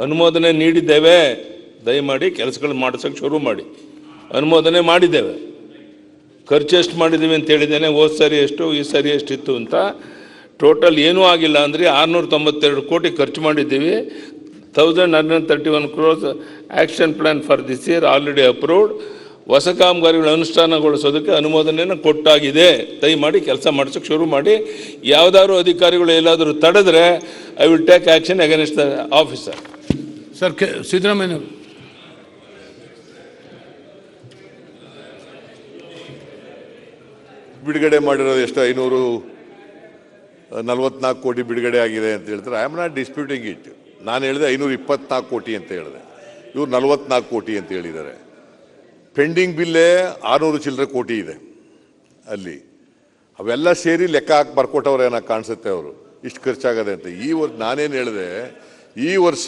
ಅನುಮೋದನೆ ನೀಡಿದ್ದೇವೆ. ದಯಮಾಡಿ ಕೆಲಸಗಳು ಮಾಡಿಸೋಕೆ ಶುರು ಮಾಡಿ. ಅನುಮೋದನೆ ಮಾಡಿದ್ದೇವೆ. ಖರ್ಚು ಎಷ್ಟು ಮಾಡಿದ್ದೀವಿ ಅಂತ ಹೇಳಿದ್ದೇನೆ. ಹೋದ ಸಾರಿ ಎಷ್ಟು, ಈ ಸಾರಿ ಎಷ್ಟಿತ್ತು ಅಂತ ಟೋಟಲ್ ಏನೂ ಆಗಿಲ್ಲ ಅಂದರೆ 692 ಕೋಟಿ ಖರ್ಚು ಮಾಡಿದ್ದೀವಿ. 1131 crores action plan for this year already approved. ಹೊಸ ಕಾಮಗಾರಿಗಳ ಅನುಷ್ಠಾನಗೊಳಿಸೋದಕ್ಕೆ ಅನುಮೋದನೆಯನ್ನು ಕೊಟ್ಟಾಗಿದೆ. ದಯಮಾಡಿ ಕೆಲಸ ಮಾಡಿಸೋಕೆ ಶುರು ಮಾಡಿ. ಯಾವುದಾದ್ರು ಅಧಿಕಾರಿಗಳು ಎಲ್ಲಾದರೂ ತಡೆದ್ರೆ I will take action against the officer. Sir Siddaramaiah ಬಿಡುಗಡೆ ಮಾಡಿರೋದು ಎಷ್ಟು 544 ಕೋಟಿ ಬಿಡುಗಡೆ ಆಗಿದೆ ಅಂತ ಹೇಳ್ತಾರೆ. I am not disputing it. ನಾನು ಹೇಳಿದೆ 524 ಕೋಟಿ ಅಂತ ಹೇಳಿದೆ. ಇವ್ರು 44 ಕೋಟಿ ಅಂತ ಹೇಳಿದ್ದಾರೆ. ಪೆಂಡಿಂಗ್ ಬಿಲ್ಲೇ 600 ಚಿಲ್ಲರೆ ಕೋಟಿ ಇದೆ ಅಲ್ಲಿ. ಅವೆಲ್ಲ ಸೇರಿ ಲೆಕ್ಕ ಹಾಕಿ ಬರ್ಕೊಟ್ಟವ್ರು ಏನೋ ಕಾಣಿಸುತ್ತೆ ಅವರು ಇಷ್ಟು ಖರ್ಚಾಗದೆ ಅಂತ. ಈ ವರ್ಷ ನಾನೇನು ಹೇಳಿದೆ, ಈ ವರ್ಷ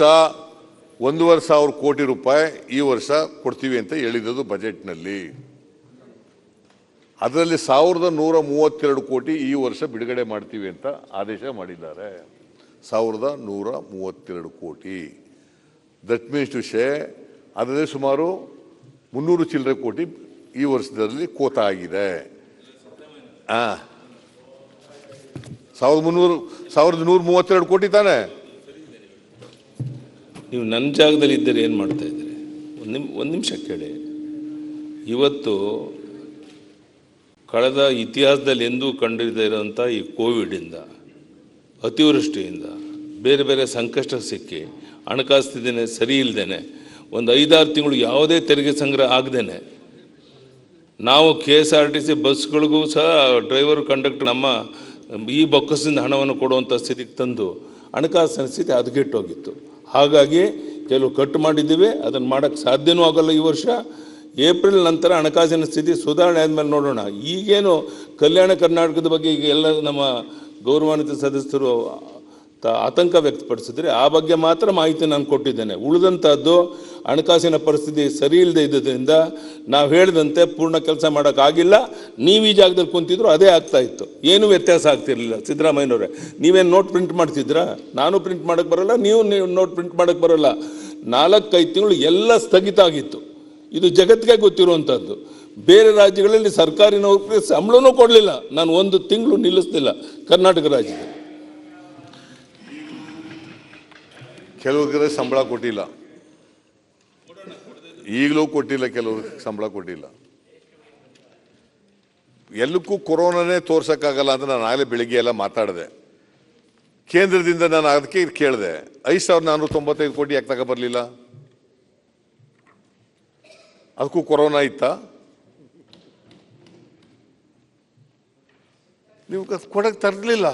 1,500 ಕೋಟಿ ರೂಪಾಯಿ ಈ ವರ್ಷ ಕೊಡ್ತೀವಿ ಅಂತ ಹೇಳಿದ್ದು ಬಜೆಟ್ನಲ್ಲಿ. ಅದರಲ್ಲಿ 1,132 ಕೋಟಿ ಈ ವರ್ಷ ಬಿಡುಗಡೆ ಮಾಡ್ತೀವಿ ಅಂತ ಆದೇಶ ಮಾಡಿದ್ದಾರೆ. 1,132 ಕೋಟಿ. ದಟ್ ಮೀನ್ಸ್ ಟು ಶೇ ಅದರಲ್ಲಿ ಸುಮಾರು 300 ಚಿಲ್ಲರೆ ಕೋಟಿ ಈ ವರ್ಷದಲ್ಲಿ ಕೋತ ಆಗಿದೆ. 1,132 ಕೋಟಿ ತಾನೆ. ನೀವು ನನ್ನ ಜಾಗದಲ್ಲಿ ಇದ್ದರೆ ಏನು ಮಾಡ್ತಾ ಇದ್ದೀರಿ? ಒಂದು ನಿಮಿಷ ಕೇಳಿ. ಇವತ್ತು ಕಳೆದ ಇತಿಹಾಸದಲ್ಲಿ ಎಂದೂ ಕಂಡಿರದೇ ಇರೋಂಥ ಈ ಕೋವಿಡಿಂದ, ಅತಿವೃಷ್ಟಿಯಿಂದ, ಬೇರೆ ಬೇರೆ ಸಂಕಷ್ಟ ಸಿಕ್ಕಿ ಹಣಕಾಸು ಸ್ಥಿತಿನೇ ಸರಿ ಇಲ್ಲದೇನೆ ಒಂದು 5-6 ತಿಂಗಳು ಯಾವುದೇ ತೆರಿಗೆ ಸಂಗ್ರಹ ಆಗದೇನೆ ನಾವು KSRTC ಬಸ್ಗಳಿಗೂ ಸಹ ಡ್ರೈವರ್ ಕಂಡಕ್ಟರ್ ನಮ್ಮ ಈ ಬೊಕ್ಕಸದಿಂದ ಹಣವನ್ನು ಕೊಡುವಂಥ ಸ್ಥಿತಿಗೆ ತಂದು ಹಣಕಾಸಿನ ಸ್ಥಿತಿ ಹದಗೆಟ್ಟೋಗಿತ್ತು. ಹಾಗಾಗಿ ಕೆಲವು ಕಟ್ ಮಾಡಿದ್ದೀವಿ. ಅದನ್ನು ಮಾಡೋಕ್ಕೆ ಸಾಧ್ಯವೂ ಆಗಲ್ಲ ಈ ವರ್ಷ. ಏಪ್ರಿಲ್ ನಂತರ ಹಣಕಾಸಿನ ಸ್ಥಿತಿ ಸುಧಾರಣೆ ಆದಮೇಲೆ ನೋಡೋಣ. ಈಗೇನು ಕಲ್ಯಾಣ ಕರ್ನಾಟಕದ ಬಗ್ಗೆ ಈಗ ಎಲ್ಲ ನಮ್ಮ ಗೌರವಾನ್ವಿತ ಸದಸ್ಯರು ಆತಂಕ ವ್ಯಕ್ತಪಡಿಸಿದ್ರೆ ಆ ಬಗ್ಗೆ ಮಾತ್ರ ಮಾಹಿತಿ ನಾನು ಕೊಟ್ಟಿದ್ದೇನೆ. ಉಳಿದಂಥದ್ದು ಹಣಕಾಸಿನ ಪರಿಸ್ಥಿತಿ ಸರಿ ಇಲ್ಲದೆ ಇದ್ದರಿಂದ ನಾವು ಹೇಳಿದಂತೆ ಪೂರ್ಣ ಕೆಲಸ ಮಾಡೋಕ್ಕಾಗಿಲ್ಲ. ನೀವು ಈ ಜಾಗದಲ್ಲಿ ಕುಂತಿದ್ರು ಅದೇ ಆಗ್ತಾ ಇತ್ತು, ಏನೂ ವ್ಯತ್ಯಾಸ ಆಗ್ತಿರಲಿಲ್ಲ. ಸಿದ್ದರಾಮಯ್ಯನವರೇ, ನೀವೇನು ನೋಟ್ ಪ್ರಿಂಟ್ ಮಾಡ್ತಿದ್ರಾ? ನಾನು ಪ್ರಿಂಟ್ ಮಾಡೋಕ್ಕೆ ಬರೋಲ್ಲ, ನೀವು ನೋಟ್ ಪ್ರಿಂಟ್ ಮಾಡೋಕ್ಕೆ ಬರೋಲ್ಲ. 4-5 ತಿಂಗಳು ಎಲ್ಲ ಸ್ಥಗಿತ ಆಗಿತ್ತು. ಇದು ಜಗತ್ತಿಗೆ ಗೊತ್ತಿರುವಂಥದ್ದು. ಬೇರೆ ರಾಜ್ಯಗಳಲ್ಲಿ ಸರ್ಕಾರಿ ನೌಕರಿಗೆ ಸಂಬಳನೂ ಕೊಡಲಿಲ್ಲ. ನಾನು 1 ತಿಂಗಳು ನಿಲ್ಲಿಸ್ತಿಲ್ಲ ಕರ್ನಾಟಕ ರಾಜ್ಯದಲ್ಲಿ. ಕೆಲವ್ರಿಗೆ ಸಂಬಳ ಕೊಟ್ಟಿಲ್ಲ, ಈಗಲೂ ಕೊಟ್ಟಿಲ್ಲ, ಕೆಲವ್ರಿಗೆ ಸಂಬಳ ಕೊಟ್ಟಿಲ್ಲ. ಎಲ್ಲಕ್ಕೂ ಕೊರೋನಾನೇ ತೋರ್ಸೋಕ್ಕಾಗಲ್ಲ ಅಂತ ನಾನು ಆಗಲೇ ಬೆಳಿಗ್ಗೆ ಎಲ್ಲ ಮಾತಾಡಿದೆ. ಕೇಂದ್ರದಿಂದ ನಾನು ಅದಕ್ಕೆ ಕೇಳಿದೆ, 5,495 ಕೋಟಿ ಯಾಕೆ ತಗೊಬರಲಿಲ್ಲ? ಅದಕ್ಕೂ ಕೊರೋನಾ ಇತ್ತಾ? ನೀವು ಕೊಡಕ್ಕೆ ತರಲಿಲ್ಲ.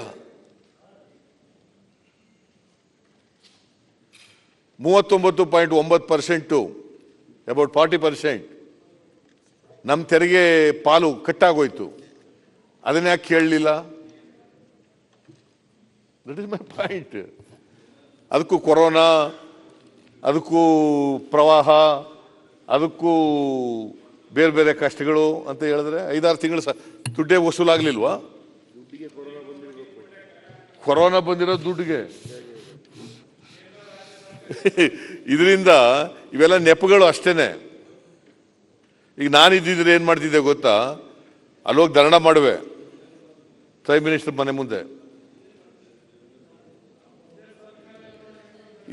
39.9%, ಅಬೌಟ್ 40% ನಮ್ಮ ತೆರಿಗೆ ಪಾಲು ಕಟ್ಟಾಗೋಯ್ತು. ಅದನ್ನ ಯಾಕೆ ಕೇಳಲಿಲ್ಲ? That is my point. ಅದಕ್ಕೂ ಕೊರೋನಾ, ಅದಕ್ಕೂ ಪ್ರವಾಹ, ಅದಕ್ಕೂ ಬೇರೆ ಬೇರೆ ಕಷ್ಟಗಳು ಅಂತ ಹೇಳಿದ್ರೆ 5-6 ತಿಂಗಳು ದುಡ್ಡೇ ವಸೂಲಾಗಲಿಲ್ವಾ? ಕೊರೋನಾ ಬಂದಿರೋ ದುಡ್ಡಿಗೆ. ಇದರಿಂದ ಇವೆಲ್ಲ ನೆಪಗಳು ಅಷ್ಟೇನೆ. ಈಗ ನಾನಿದ್ದಿದ್ರೆ ಏನು ಮಾಡ್ತಿದ್ದೆ ಗೊತ್ತಾ? ಅಲ್ಲೋಗಿ ಧರಣ ಮಾಡುವೆ ಪ್ರೈಮ್ ಮಿನಿಸ್ಟರ್ ಮನೆ ಮುಂದೆ.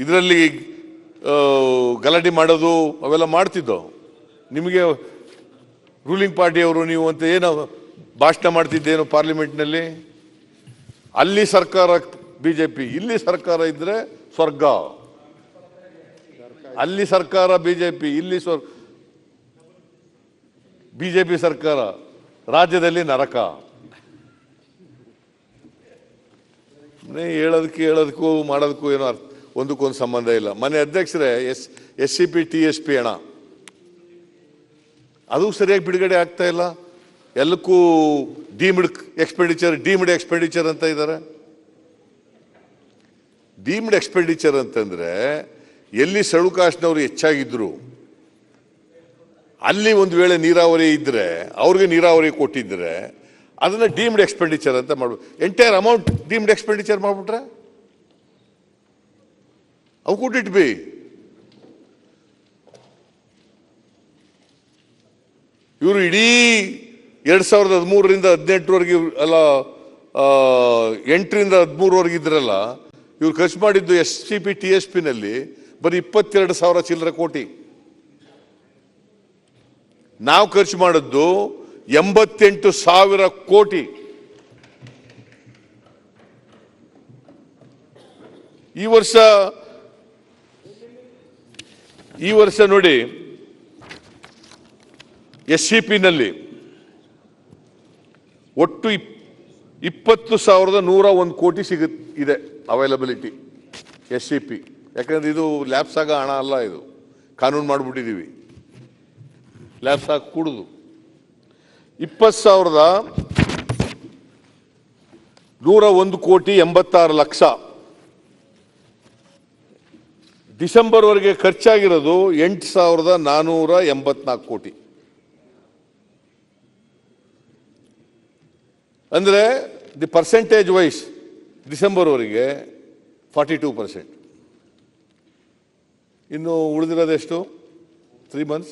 ಇದರಲ್ಲಿ ಗಲಾಟೆ ಮಾಡೋದು ಅವೆಲ್ಲ ಮಾಡ್ತಿದ್ದೋ. ನಿಮಗೆ ರೂಲಿಂಗ್ ಪಾರ್ಟಿಯವರು ನೀವು ಅಂತ ಏನು ಭಾಷಣ ಮಾಡ್ತಿದ್ದೇನು ಪಾರ್ಲಿಮೆಂಟ್ನಲ್ಲಿ? ಅಲ್ಲಿ ಸರ್ಕಾರ BJP, ಇಲ್ಲಿ ಸರ್ಕಾರ ಇದ್ರೆ ಸ್ವರ್ಗ. ಅಲ್ಲಿ ಸರ್ಕಾರ BJP, ಇಲ್ಲಿ BJP ಸರ್ಕಾರ, ರಾಜ್ಯದಲ್ಲಿ ನರಕ. ಹೇಳೋದಕ್ಕೂ ಮಾಡೋದಕ್ಕೂ ಏನೋ ಒಂದಕ್ಕೊಂದು ಸಂಬಂಧ ಇಲ್ಲ. ಮನೆ ಅಧ್ಯಕ್ಷರೇ, SCP TSP ಹಣ ಅದು ಸರಿಯಾಗಿ ಬಿಡುಗಡೆ ಆಗ್ತಾ ಇಲ್ಲ. ಎಲ್ಲಕ್ಕೂ ಡೀಮ್ಡ್ ಎಕ್ಸ್ಪೆಂಡಿಚರ್ ಅಂತ ಇದ್ದಾರೆ. ಡೀಮ್ಡ್ ಎಕ್ಸ್ಪೆಂಡಿಚರ್ ಅಂತಂದ್ರೆ ಎಲ್ಲಿ ಸಳುಕಾಶ್ನವರು ಹೆಚ್ಚಾಗಿದ್ರು ಅಲ್ಲಿ ಒಂದು ವೇಳೆ ನೀರಾವರಿ ಇದ್ರೆ ಅವ್ರಿಗೆ ನೀರಾವರಿ ಕೊಟ್ಟಿದ್ರೆ ಅದನ್ನ ಡೀಮ್ಡ್ ಎಕ್ಸ್ಪೆಂಡಿಚರ್ ಅಂತ ಮಾಡ್ಬೋದು. ಎಂಟೈರ್ ಅಮೌಂಟ್ ಡೀಮ್ಡ್ ಎಕ್ಸ್ಪೆಂಡಿಚರ್ ಮಾಡ್ಬಿಟ್ರೆ ಹೌ ಕುಡ್ ಇಟ್ ಬಿ? ಇವರು ಇಡೀ 2013ರಿಂದ 18ರವರೆಗೆ ಅಲ್ಲ, 8ರಿಂದ 13ರವರೆಗೆ ಇದ್ರಲ್ಲ, ಇವ್ರು ಖರ್ಚು ಮಾಡಿದ್ದು SCP TSP ನಲ್ಲಿ ಬರೀ 22,000 ಚಿಲ್ಲರೆ ಕೋಟಿ. ನಾವು ಖರ್ಚು ಮಾಡಿದ್ದು 88,000 ಕೋಟಿ. ಈ ವರ್ಷ ನೋಡಿ SCP ನಲ್ಲಿ ಒಟ್ಟು 20,101 ಕೋಟಿ ಇದೆ ಅವೈಲಬಿಲಿಟಿ SCP. ಯಾಕಂದ್ರೆ ಇದು ಲ್ಯಾಬ್ಸ್ ಆಗ ಹಣ ಅಲ್ಲ, ಇದು ಕಾನೂನು ಮಾಡಿಬಿಟ್ಟಿದ್ದೀವಿ. ಲ್ಯಾಬ್ಸ್ ಆಗಿ ಕೂಡುದು 20,101 ಕೋಟಿ 86 ಲಕ್ಷ. ಡಿಸೆಂಬರ್ವರೆಗೆ ಖರ್ಚಾಗಿರೋದು 8,484 ಕೋಟಿ. ಅಂದರೆ ದಿ ಪರ್ಸೆಂಟೇಜ್ ವೈಸ್ ಡಿಸೆಂಬರ್ವರೆಗೆ 42%. ಇನ್ನು ಉಳಿದಿರೋದೆಷ್ಟು? 3 months.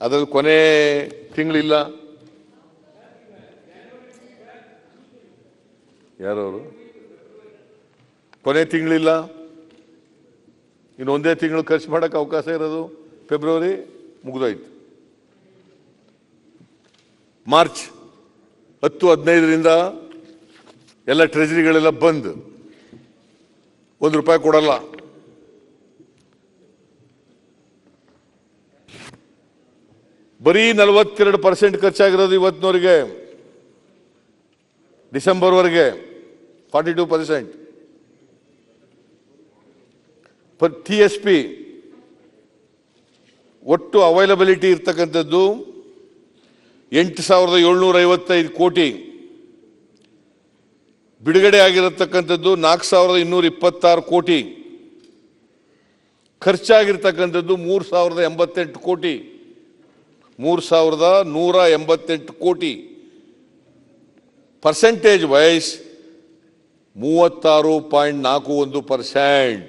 ಅದರಲ್ಲಿ ಕೊನೆ ತಿಂಗಳಿಲ್ಲ. ಯಾರವರು? ಕೊನೆ ತಿಂಗಳಿಲ್ಲ. ಇನ್ನು ಒಂದೇ ತಿಂಗಳು ಖರ್ಚು ಮಾಡೋಕ್ಕೆ ಅವಕಾಶ ಇರೋದು ಫೆಬ್ರವರಿ, ಮುಗಿದೋಯ್ತು. ಮಾರ್ಚ್ 10-15ರಿಂದ ಎಲ್ಲ ಟ್ರೆಜರಿಗಳೆಲ್ಲ ಬಂದ್, ₹1 ಕೊಡಲ್ಲ. ಬರೀ 42% ಖರ್ಚಾಗಿರೋದು ಇವತ್ತಿನವರೆಗೆ. ಡಿಸೆಂಬರ್ವರೆಗೆ 42%. TSP ಒಟ್ಟು ಅವೈಲಬಿಲಿಟಿ ಇರ್ತಕ್ಕಂಥದ್ದು 8,755 ಕೋಟಿ. ಬಿಡುಗಡೆ ಆಗಿರತಕ್ಕಂಥದ್ದು 4,226 ಕೋಟಿ. ಖರ್ಚಾಗಿರ್ತಕ್ಕಂಥದ್ದು 3,088 ಕೋಟಿ. 3,188 ಕೋಟಿ. Percentage wise 36.41%.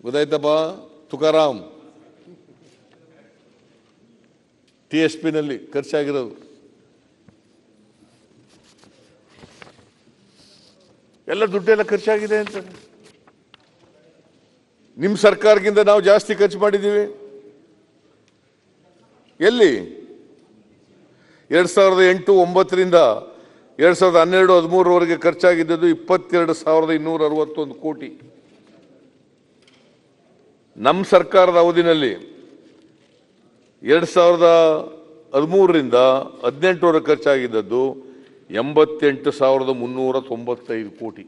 ಗೊತ್ತಾಯ್ತಪ್ಪ ತುಕಾರಾಮ್? TSP ನಲ್ಲಿ ಖರ್ಚಾಗಿರೋದು ಎಲ್ಲ ದುಡ್ಡೆಲ್ಲ ಖರ್ಚಾಗಿದೆ ಅಂತ. ನಿಮ್ಮ ಸರ್ಕಾರಕ್ಕಿಂತ ನಾವು ಜಾಸ್ತಿ ಖರ್ಚು ಮಾಡಿದ್ದೀವಿ. ಎಲ್ಲಿ? 2008-9ರಿಂದ 2012-13ರವರೆಗೆ ಖರ್ಚಾಗಿದ್ದದ್ದು 22,261 ಕೋಟಿ. ನಮ್ಮ ಸರ್ಕಾರದ ಅವಧಿನಲ್ಲಿ 2013ರಿಂದ 18ರವರೆಗೆ ಖರ್ಚಾಗಿದ್ದದ್ದು 88,395 ಕೋಟಿ.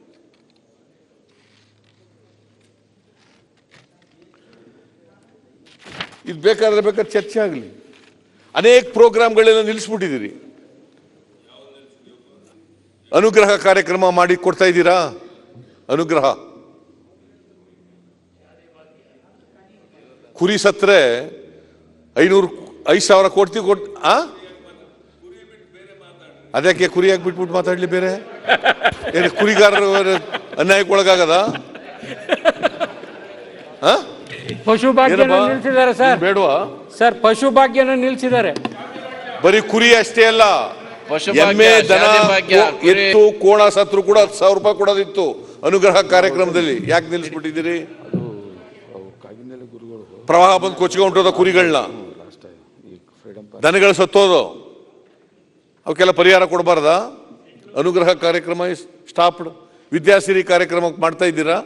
ಇದು ಬೇಕಾದ್ರೆ ಚರ್ಚೆ ಆಗಲಿ. ಅನೇಕ ಪ್ರೋಗ್ರಾಮ್ಗಳೆಲ್ಲ ನಿಲ್ಲಿಸ್ಬಿಟ್ಟಿದ್ದೀರಿ. ಅನುಗ್ರಹ ಕಾರ್ಯಕ್ರಮ ಮಾಡಿ ಕೊಡ್ತಾ ಇದ್ದೀರಾ? ಅನುಗ್ರಹ ಕುರಿ ಸತ್ರೆ 5,000 ಕೋಟಿ ಅದಕ್ಕೆ ಕುರಿಯಾಗಿ ಬಿಟ್ಬಿಟ್ಟು ಮಾತಾಡ್ಲಿ ಬೇರೆ? ಏನು ಕುರಿಗಾರರು ಅನ್ಯಾಯಕ್ಕೊಳಗಾಗದ? ಪಶು ಭಾಗ್ಯ ನಿಲ್ಸಿದ್ದಾರೆ ಸರ್. ಬೇಡವಾ ಸರ್? ಪಶು ಭಾಗ್ಯನ ನಿಲ್ಸಿದ್ದಾರೆ. ಬರೀ ಕುರಿ ಅಷ್ಟೇ ಅಲ್ಲ, ಎಮ್ಮೆ, ದನ, ಎತ್ತು, ಕೋಣ ಸತ್ರು ಕೂಡ 10,000 ರೂಪಾಯಿ ಕೊಡೋದಿತ್ತು ಅನುಗ್ರಹ ಕಾರ್ಯಕ್ರಮದಲ್ಲಿ. ಯಾಕೆ ನಿಲ್ಲಿಸ್ಬಿಟ್ಟಿದ್ದೀರಿ? ಪ್ರವಾಹ ಬಂದು ಕೊಚ್ಚಿಕೊಂಡೋದ ಕುರಿಗಳನ್ನ, ದನಗಳು ಸತ್ತೋದು, ಅವಕ್ಕೆಲ್ಲ ಪರಿಹಾರ ಕೊಡಬಾರ್ದಾ? ಅನುಗ್ರಹ ಕಾರ್ಯಕ್ರಮ ಸ್ಟಾಪ್ಡ್. ವಿದ್ಯಾಸಿರಿ ಕಾರ್ಯಕ್ರಮ ಮಾಡ್ತಾ ಇದ್ದೀರಾ?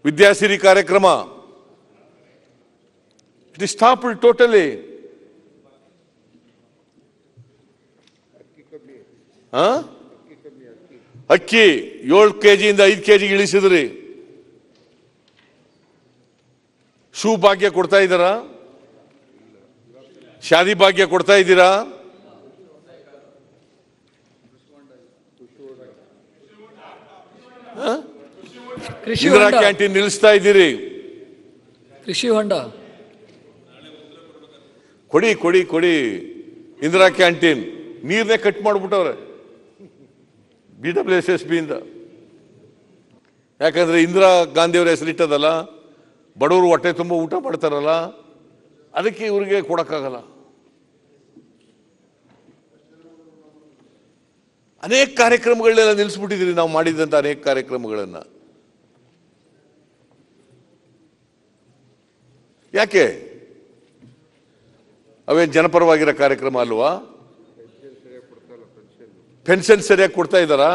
ವಿದ್ಯಾಸಿರಿ ಕಾರ್ಯಕ್ರಮ ಇಟ್ ಇಸ್ ಸ್ಟಾಪ್ಡ್ ಟೋಟಲಿ. ಅಕ್ಕಿ 7 kgಯಿಂದ 5 kg ಇಳಿಸಿದ್ರಿ. ಶೂ ಭಾಗ್ಯ ಕೊಡ್ತಾ ಇದ್ದೀರಾ? ಶಾದಿ ಭಾಗ್ಯ ಕೊಡ್ತಾ ಇದ್ದೀರಾ? ಇಂದಿರಾ ಕ್ಯಾಂಟೀನ್ ನಿಲ್ಲಿಸ್ತಾ ಇದ್ದೀರಿ. ಕೃಷಿ ಹೊಂಡ ಕೊಡಿ ಇಂದಿರಾ ಕ್ಯಾಂಟೀನ್ ನೀರ್ನೇ ಕಟ್ ಮಾಡ್ಬಿಟ್ಟವ್ರೆ. BWSSB ಇಂದ. ಯಾಕಂದ್ರೆ ಇಂದಿರಾ ಗಾಂಧಿಯವರ ಹೆಸರಿಟ್ಟದಲ್ಲ, ಬಡವರು ಹೊಟ್ಟೆ ತುಂಬ ಊಟ ಮಾಡ್ತಾರಲ್ಲ, ಅದಕ್ಕೆ ಇವರಿಗೆ ಕೊಡಕ್ಕಾಗಲ್ಲ. ಅನೇಕ ಕಾರ್ಯಕ್ರಮಗಳನ್ನೆಲ್ಲ ನಿಲ್ಲಿಸ್ಬಿಟ್ಟಿದ್ದೀರಿ ನಾವು ಮಾಡಿದಂಥ ಅನೇಕ ಕಾರ್ಯಕ್ರಮಗಳನ್ನು. ಯಾಕೆ? ಅವೇನು ಜನಪರವಾಗಿರೋ ಕಾರ್ಯಕ್ರಮ ಅಲ್ವಾ? ಪೆನ್ಷನ್ ಸರಿಯಾಗಿ ಕೊಡ್ತಾ ಇದ್ದಾರಾ?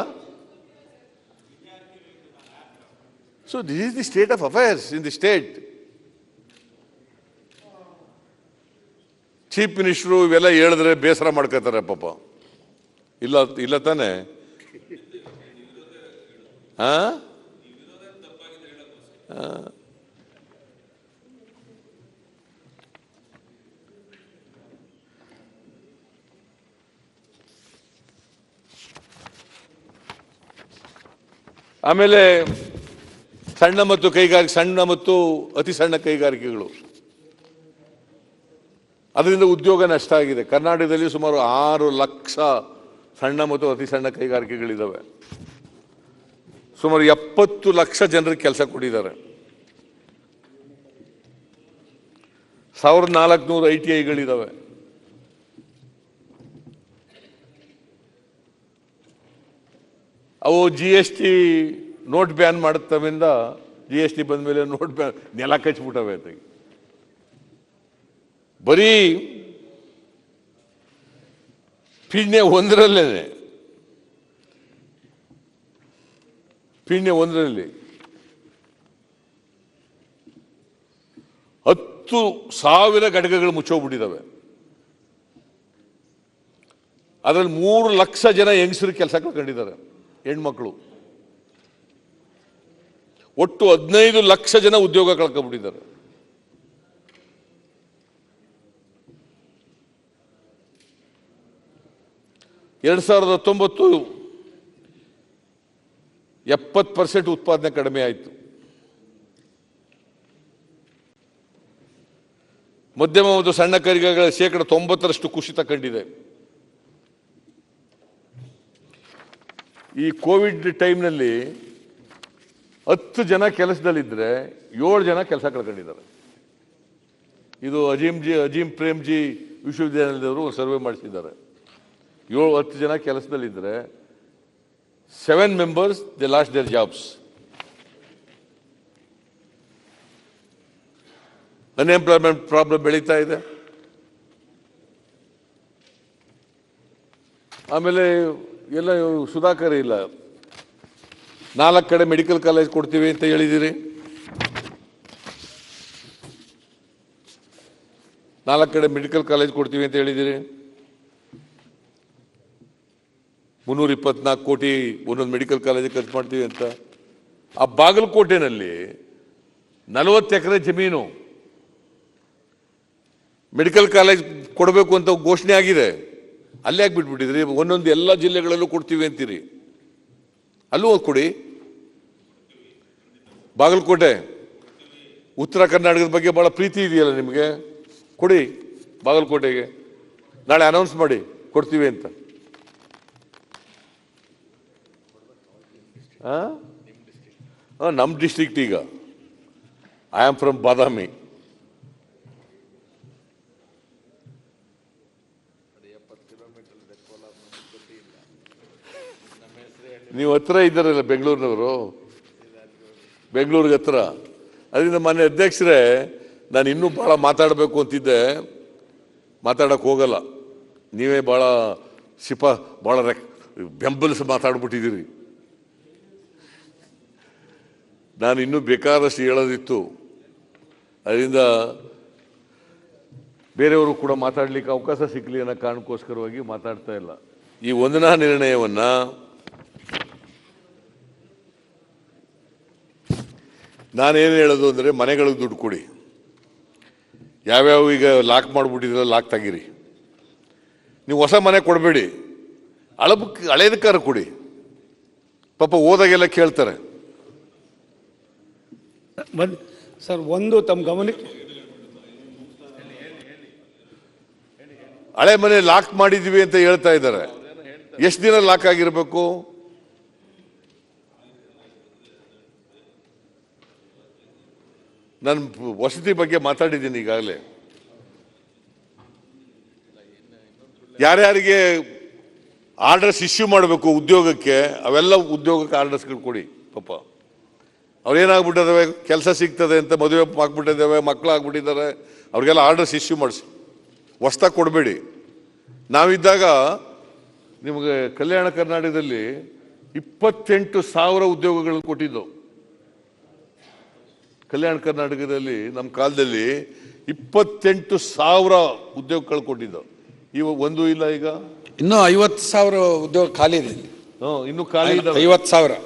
So this is the state of affairs in the state. Chief minister ಇವೆಲ್ಲ ಹೇಳಿದ್ರೆ ಬೇಸರ ಮಾಡ್ಕೋತಾರೆ ಪಾಪ. ಇಲ್ಲ ಇಲ್ಲ ತಾನೆ? ಆಮೇಲೆ ಸಣ್ಣ ಮತ್ತು ಅತಿ ಸಣ್ಣ ಕೈಗಾರಿಕೆಗಳು, ಅದರಿಂದ ಉದ್ಯೋಗ ನಷ್ಟ ಆಗಿದೆ. ಕರ್ನಾಟಕದಲ್ಲಿ ಸುಮಾರು 6 ಲಕ್ಷ ಸಣ್ಣ ಮತ್ತು ಅತಿ ಸಣ್ಣ ಕೈಗಾರಿಕೆಗಳಿದ್ದಾವೆ. ಸುಮಾರು 70 ಲಕ್ಷ ಜನರಿಗೆ ಕೆಲಸ ಕೊಟ್ಟಿದ್ದಾರೆ. 1400 ITIಗಳಿದ್ದಾವೆ. ಅವು GST ನೋಟ್ ಬ್ಯಾನ್ ಮಾಡುತ್ತವಿಂದ GST ಬಂದ ಮೇಲೆ ನೋಟ್ ಬ್ಯಾನ್ ನೆಲ ಕಚ್ಬಿಟ್ಟವೆ. ಬರೀ ಪೀಣ್ಯ ಒಂದರಲ್ಲಿ 10,000 ಘಟಕಗಳು ಮುಚ್ಚೋಗ್ಬಿಟ್ಟಿದ್ದಾವೆ. ಅದರಲ್ಲಿ 3 ಲಕ್ಷ ಜನ ಹೆಂಗಸರು ಕೆಲಸ ಕಳ್ಕೊಂಡಿದ್ದಾರೆ, ಹೆಣ್ಮಕ್ಳು. ಒಟ್ಟು 15 ಲಕ್ಷ ಜನ ಉದ್ಯೋಗ ಕಳ್ಕೊಂಡ್ಬಿಟ್ಟಿದ್ದಾರೆ. ಎರಡು 2019 70% ಉತ್ಪಾದನೆ ಕಡಿಮೆ ಆಯಿತು. ಮಧ್ಯಮ ಮತ್ತು ಸಣ್ಣ ಕೈಗಾರಿಕೆಗಳ 90% ಕುಸಿತ ಕಂಡಿದೆ. ಈ ಕೋವಿಡ್ ಟೈಮ್ನಲ್ಲಿ 10 ಜನ ಕೆಲಸದಲ್ಲಿದ್ದರೆ 7 ಜನ ಕೆಲಸ ಕಳ್ಕೊಂಡಿದ್ದಾರೆ. ಇದು ಅಜೀಂ ಪ್ರೇಮ್ಜಿ ವಿಶ್ವವಿದ್ಯಾನಿಲಯದವರು ಸರ್ವೆ ಮಾಡಿಸಿದ್ದಾರೆ. 10 ಜನ ಕೆಲಸದಲ್ಲಿದ್ದರೆ 7 members they lost their jobs. Unemployment problem ಬೆಳೀತಾ ಇದೆ. ಆಮೇಲೆ ಎಲ್ಲ ಸುಧಾಕರ ಇಲ್ಲ. 4 ಕಡೆ ಮೆಡಿಕಲ್ ಕಾಲೇಜ್ ಕೊಡ್ತೀವಿ ಅಂತ ಹೇಳಿದ್ದೀರಿ. 4 ಕಡೆ ಮೆಡಿಕಲ್ ಕಾಲೇಜ್ ಕೊಡ್ತೀವಿ ಅಂತ ಹೇಳಿದ್ದೀರಿ. 324 ಕೋಟಿ ಒಂದೊಂದು ಮೆಡಿಕಲ್ ಕಾಲೇಜಿಗೆ ಖರ್ಚು ಮಾಡ್ತೀವಿ ಅಂತ. ಆ ಬಾಗಲಕೋಟೆನಲ್ಲಿ 40 ಎಕರೆ ಜಮೀನು ಮೆಡಿಕಲ್ ಕಾಲೇಜ್ ಕೊಡಬೇಕು ಅಂತ ಘೋಷಣೆ ಆಗಿದೆ. ಅಲ್ಲೇ ಯಾಕೆ ಬಿಟ್ಬಿಟ್ಟಿದ್ರಿ? ಒಂದೊಂದು ಎಲ್ಲ ಜಿಲ್ಲೆಗಳಲ್ಲೂ ಕೊಡ್ತೀವಿ ಅಂತೀರಿ, ಅಲ್ಲೂ ಕೊಡಿ. ಬಾಗಲಕೋಟೆ, ಉತ್ತರ ಕರ್ನಾಟಕದ ಬಗ್ಗೆ ಬಹಳ ಪ್ರೀತಿ ಇದೆಯಲ್ಲ ನಿಮಗೆ, ಕೊಡಿ ಬಾಗಲಕೋಟೆಗೆ. ನಾಳೆ ಅನೌನ್ಸ್ ಮಾಡಿ ಕೊಡ್ತೀವಿ ಅಂತ. ನಮ್ಮ ಡಿಸ್ಟ್ರಿಕ್ಟ್ ಈಗ ಐ ಆಮ್ ಫ್ರಮ್ ಬಾದಾಮಿ. ನೀವು ಹತ್ರ ಇದ್ದಾರಲ್ಲ ಬೆಂಗಳೂರಿನವರು, ಬೆಂಗಳೂರಿಗೆ ಹತ್ರ. ಅದರಿಂದ ಮಾನ್ಯ ಅಧ್ಯಕ್ಷರೇ, ನಾನು ಇನ್ನೂ ಭಾಳ ಮಾತಾಡಬೇಕು ಅಂತಿದ್ದೆ, ಮಾತಾಡಕ್ಕೆ ಹೋಗಲ್ಲ. ನೀವೇ ಭಾಳ ಭಾಳ ಬೆಂಬಲಿಸಿ ಮಾತಾಡ್ಬಿಟ್ಟಿದ್ದೀರಿ. ನಾನು ಇನ್ನೂ ಬೇಕಾದಷ್ಟು ಹೇಳೋದಿತ್ತು. ಅದರಿಂದ ಬೇರೆಯವರು ಕೂಡ ಮಾತಾಡಲಿಕ್ಕೆ ಅವಕಾಶ ಸಿಕ್ಕಲಿ ಅನ್ನೋ ಕಾರಣಕ್ಕೋಸ್ಕರವಾಗಿ ಮಾತಾಡ್ತಾ ಇಲ್ಲ. ಈ ವಂದನಾ ನಿರ್ಣಯವನ್ನು ನಾನೇನು ಹೇಳೋದು ಅಂದರೆ, ಮನೆಗಳಿಗೆ ದುಡ್ಡು ಕೊಡಿ. ಯಾವ್ಯಾವ ಈಗ ಲಾಕ್ ಮಾಡಿಬಿಟ್ಟಿದ್ರಲ್ಲ, ಲಾಕ್ ತೆಗೀರಿ. ನೀವು ಹೊಸ ಮನೆ ಕೊಡಬೇಡಿ, ಹಳೇದಕ್ಕಾರ ಕೊಡಿ. ಪಾಪ ಹೋದಾಗೆಲ್ಲ ಕೇಳ್ತಾರೆ. ಸರ್, ಒಂದು ತಮ್ಮ ಗಮನಕ್ಕೆ, ಹಳೆ ಮನೆ ಲಾಕ್ ಮಾಡಿದ್ವಿ ಅಂತ ಹೇಳ್ತಾ ಇದ್ದಾರೆ. ಎಷ್ಟು ದಿನ ಲಾಕ್ ಆಗಿರಬೇಕು? ನಾನು ವಸತಿ ಬಗ್ಗೆ ಮಾತಾಡಿದ್ದೀನಿ ಈಗಾಗಲೇ. ಯಾರ್ಯಾರಿಗೆ ಆರ್ಡರ್ಸ್ ಇಶ್ಯೂ ಮಾಡಬೇಕು ಉದ್ಯೋಗಕ್ಕೆ, ಅವೆಲ್ಲ ಉದ್ಯೋಗಕ್ಕೆ ಆರ್ಡರ್ಸ್ಗಳು ಕೊಡಿ. ಪಾಪ ಅವ್ರೇನಾಗ್ಬಿಟ್ಟಿದ್ದಾವೆ, ಕೆಲಸ ಸಿಗ್ತದೆ ಅಂತ ಮದುವೆ ಆಗ್ಬಿಟ್ಟಿದ್ದಾವೆ, ಮಕ್ಕಳು ಆಗ್ಬಿಟ್ಟಿದ್ದಾರೆ, ಅವ್ರಿಗೆಲ್ಲ ಆರ್ಡರ್ಸ್ ಇಶ್ಯೂ ಮಾಡಿಸಿ, ಹೊಸ್ದಾಗಿ ಕೊಡಬೇಡಿ. ನಾವಿದ್ದಾಗ ನಿಮಗೆ ಕಲ್ಯಾಣ ಕರ್ನಾಟಕದಲ್ಲಿ 28,000 ಉದ್ಯೋಗಗಳನ್ನು ಕೊಟ್ಟಿದ್ದು. ಕಲ್ಯಾಣ ಕರ್ನಾಟಕದಲ್ಲಿ ನಮ್ಮ ಕಾಲದಲ್ಲಿ 28,000 ಉದ್ಯೋಗಗಳು ಕೊಟ್ಟಿದ್ದು. ಇವಾಗ ಒಂದೂ ಇಲ್ಲ. ಈಗ ಇನ್ನೂ 50,000 ಉದ್ಯೋಗ ಖಾಲಿ ಇದೆ. ಇನ್ನು ಖಾಲಿ ಇದ್ದಾವೆ. 50,000.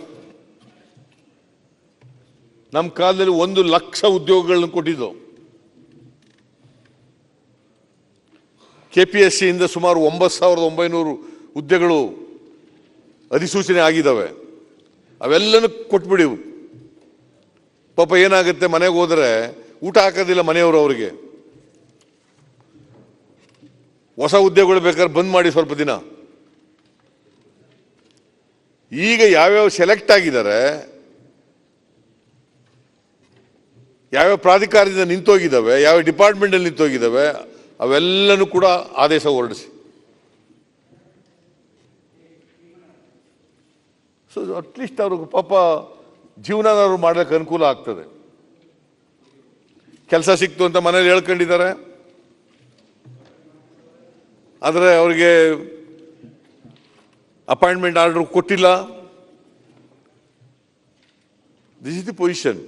ನಮ್ಮ ಕಾಲದಲ್ಲಿ 1,00,000 ಉದ್ಯೋಗಗಳನ್ನು ಕೊಟ್ಟಿದ್ದು. KPSC ಇಂದ ಸುಮಾರು 9,900 ಹುದ್ದೆಗಳು ಅಧಿಸೂಚನೆ ಆಗಿದ್ದಾವೆ. ಅವೆಲ್ಲನೂ ಕೊಟ್ಬಿಡಿ. ಪಾಪ ಏನಾಗುತ್ತೆ, ಮನೆಗೆ ಹೋದರೆ ಊಟ ಹಾಕೋದಿಲ್ಲ ಮನೆಯವರು. ಅವರಿಗೆ ಹೊಸ ಹುದ್ದೆಗಳು ಬೇಕಾದ್ರೆ ಬಂದ್ ಮಾಡಿ ಸ್ವಲ್ಪ ದಿನ. ಈಗ ಯಾವ್ಯಾವ ಸೆಲೆಕ್ಟ್ ಆಗಿದ್ದಾರೆ, ಯಾವ್ಯಾವ ಪ್ರಾಧಿಕಾರದಿಂದ ನಿಂತೋಗಿದ್ದಾವೆ, ಯಾವ ಡಿಪಾರ್ಟ್ಮೆಂಟಲ್ಲಿ ನಿಂತೋಗಿದ್ದಾವೆ, ಅವೆಲ್ಲನೂ ಕೂಡ ಆದೇಶ ಹೊರಡಿಸಿ. ಸೊ ಅಟ್ಲೀಸ್ಟ್ ಅವ್ರಿಗೆ ಪಾಪ ಜೀವನದವ್ರು ಮಾಡೋಕ್ಕೆ ಅನುಕೂಲ ಆಗ್ತದೆ. ಕೆಲಸ ಸಿಕ್ತು ಅಂತ ಮನೇಲಿ ಹೇಳ್ಕೊಂಡಿದ್ದಾರೆ, ಆದರೆ ಅವ್ರಿಗೆ ಅಪಾಯಿಂಟ್ಮೆಂಟ್ ಆರ್ಡರ್ ಕೊಟ್ಟಿಲ್ಲ. This is the position.